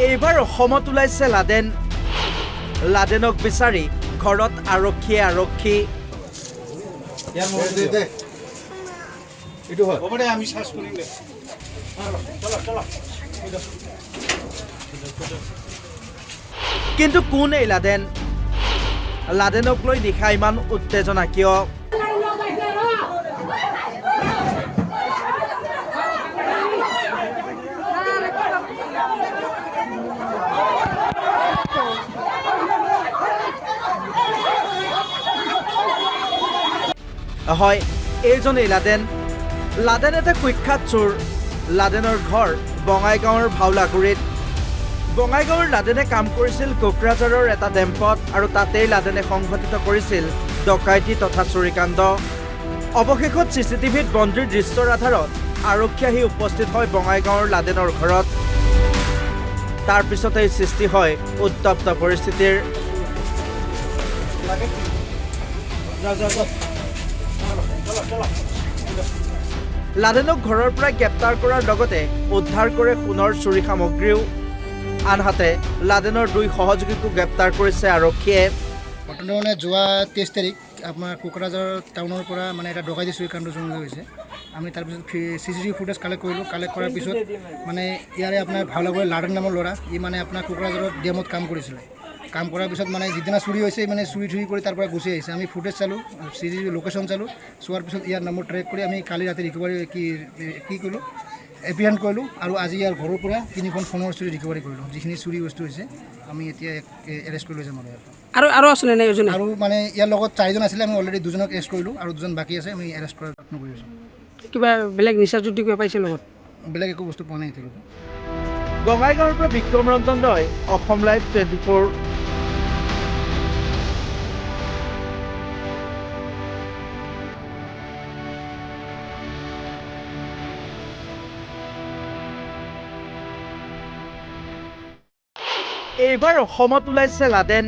এইবাৰ অসমত ওলাইছে লাডেন। লাডেনক বিচাৰি ঘৰত আৰক্ষী কিন্তু কোন এই লাডেন? লাডেনক লৈ নিশা ইমান উত্তেজনা কিয়? হয়, এইজনেই লাডেন। লাডেন এটা কুখ্যাত চোৰ। লাডেনৰ ঘৰ বঙাইগাঁৱৰ ভাওলাগুৰিত। বঙাইগাঁৱৰ লাডেনে কাম কৰিছিল কোকৰাঝাৰৰ এটা ডেম্পত আৰু তাতেই লাডেনে সংঘটিত কৰিছিল ডকাইতি তথা চুৰিকাণ্ড। অৱশেষত চিচিটিভিত বন্দীৰ দৃশ্যৰ আধাৰত আৰক্ষী আহি উপস্থিত হয় বঙাইগাঁৱৰ লাডেনৰ ঘৰত। তাৰ পিছতেই সৃষ্টি হয় উত্তপ্ত পৰিস্থিতিৰ। লাডেনক ঘৰৰ পৰা গ্ৰেপ্তাৰ কৰাৰ লগতে উদ্ধাৰ কৰে সোণৰ চুৰি সামগ্ৰীও। আনহাতে লাডেনৰ 2 সহযোগীকো গ্ৰেপ্তাৰ কৰিছে আৰক্ষীয়ে। ঘটনা যোৱা 23 তাৰিখ আপোনাৰ কোকৰাঝাৰ টাউনৰ পৰা এটা ডকাইতি চুৰিকাণ্ড সংঘটিত হৈছে। আমি তাৰপিছত চিচিটিভি ফুটেজ কালেক্ট কৰিলোঁ। কালেক্ট কৰাৰ পিছত ইয়াৰে আপোনাৰ ভাওলাগুৰিৰ লাডেন নামৰ ল'ৰা ই আপোনাৰ কোকৰাঝাৰৰ ডেমত কাম কৰিছিলে। কাম কৰাৰ পিছত যিদিনা চুৰি হৈছে চুৰি থুৰি কৰি তাৰ পৰা গুচি আহিছে। আমি ফুটেজ চালোঁ, চিচিটিভি লোকেশ্যন চালোঁ। চোৱাৰ পিছত ইয়াৰ নম্বৰ ট্ৰেক কৰি আমি কালি ৰাতি ৰিকভাৰী কি কৰিলোঁ, এপ্ৰিহেণ্ড কৰিলোঁ আৰু আজি ইয়াৰ ঘৰৰ পৰা 3খন সোণৰ চুৰি ৰিকভাৰী কৰিলোঁ। যিখিনি চুৰি বস্তু হৈছে আমি এতিয়া এৰেষ্ট কৰি লৈ যাম আৰু আছিলে নে এজন? আৰু ইয়াৰ লগত 4জন আছিলে। আমি অলৰেডি 2জনক এৰেষ্ট কৰিলোঁ আৰু 2জন বাকী আছে। আমি এৰেষ্ট কৰাৰ যত্ন কৰি আছোঁ। কিবা বেলেগ নিচাযুক্তি কিবা পাইছে লগত? বেলেগ একো বস্তু পোৱা নাই এতিয়ালৈকে। বঙাইগাঁৱৰ পৰা বিক্ৰম ৰঞ্জন ৰয়, অসম লাইভ 24। এইবাৰ অসমত ওলাইছে লাডেন।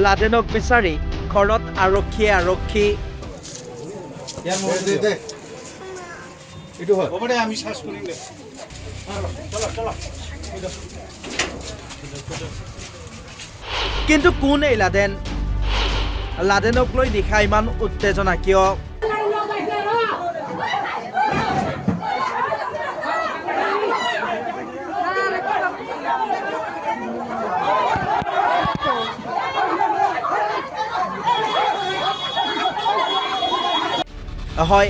লাডেনক বিচাৰি ঘৰত আৰক্ষী কিন্তু কোন এই লাডেন? লাডেনক লৈ নিশা ইমান উত্তেজনা কিয়? হয়,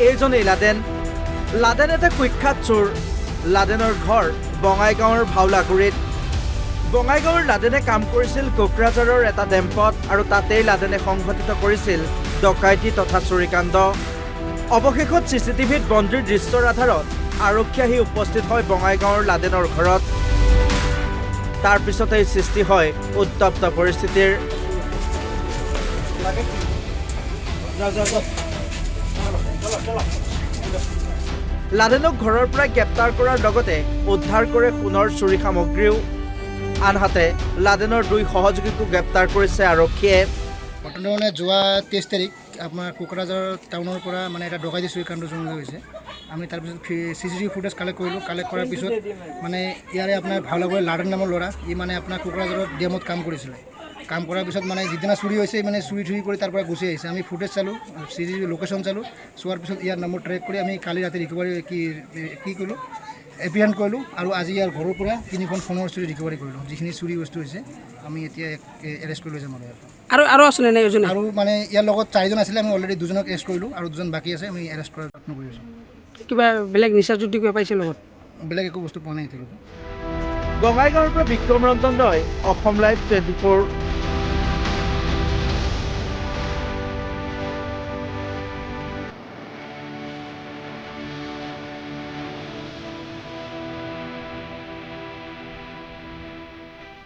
এইজনেই লাডেন। লাডেন এটা কুখ্যাত চোৰ। লাডেনৰ ঘৰ বঙাইগাঁৱৰ ভাওলাগুৰিত। বঙাইগাঁৱৰ লাডেনে কাম কৰিছিল কোকৰাঝাৰৰ এটা ডেম্পত আৰু তাতেই লাডেনে সংঘটিত কৰিছিল ডকাইতি তথা চুৰিকাণ্ড। অৱশেষত চিচিটিভিত বন্দীৰ দৃশ্যৰ আধাৰত আৰক্ষী আহি উপস্থিত হয় বঙাইগাঁৱৰ লাডেনৰ ঘৰত। তাৰ পিছতেই সৃষ্টি হয় উত্তপ্ত পৰিস্থিতিৰ। লাডেনক ঘৰৰ পৰা গ্ৰেপ্তাৰ কৰাৰ লগতে উদ্ধাৰ কৰে সোণৰ চুৰি সামগ্ৰীও। আনহাতে লাডেনৰ 2 সহযোগীকো গ্ৰেপ্তাৰ কৰিছে আৰক্ষীয়ে। ঘটনা যোৱা 23 তাৰিখ আপোনাৰ কোকৰাঝাৰ টাউনৰ পৰা এটা ডকাইতি চুৰিকাণ্ড সংঘটিত হৈছে। আমি তাৰপিছত চিচিটিভি ফুটেজ কালেক্ট কৰিলোঁ। কালেক্ট কৰাৰ পিছত ইয়াৰে আপোনাৰ ভাওলাগুৰিৰ লাডেন নামৰ ল'ৰা ই আপোনাৰ কোকৰাঝাৰৰ ডেমত কাম কৰিছিলে। কাম কৰাৰ পিছত যিদিনা চুৰি হৈছে চুৰি থুৰি কৰি তাৰ পৰা গুচি আহিছে। আমি ফুটেজ চালোঁ, চিচিটিভি লোকেশ্যন চালোঁ। চোৱাৰ পিছত ইয়াৰ নম্বৰ ট্ৰেক কৰি আমি কালি ৰাতি ৰিকভাৰী কি কৰিলোঁ, এপ্ৰিহেণ্ড কৰিলোঁ আৰু আজি ইয়াৰ ঘৰৰ পৰা 3খন সোণৰ চুৰি ৰিকভাৰী কৰিলোঁ। যিখিনি চুৰি বস্তু হৈছে আমি এতিয়া এৰেষ্ট কৰি লৈ যাম আৰু আছিলে নে এজন? আৰু ইয়াৰ লগত 4জন আছিলে। আমি অলৰেডি 2জনক এৰেষ্ট কৰিলোঁ আৰু 2জন বাকী আছে। আমি এৰেষ্ট কৰাৰ যত্ন কৰি আছোঁ। কিবা বেলেগ নিচাযুক্তি কিবা পাইছে লগত? বেলেগ একো বস্তু পোৱা নাই এতিয়ালৈকে। বঙাইগাঁৱৰ পৰা বিক্ৰম ৰঞ্জন ৰয়, অসম লাইভ 24।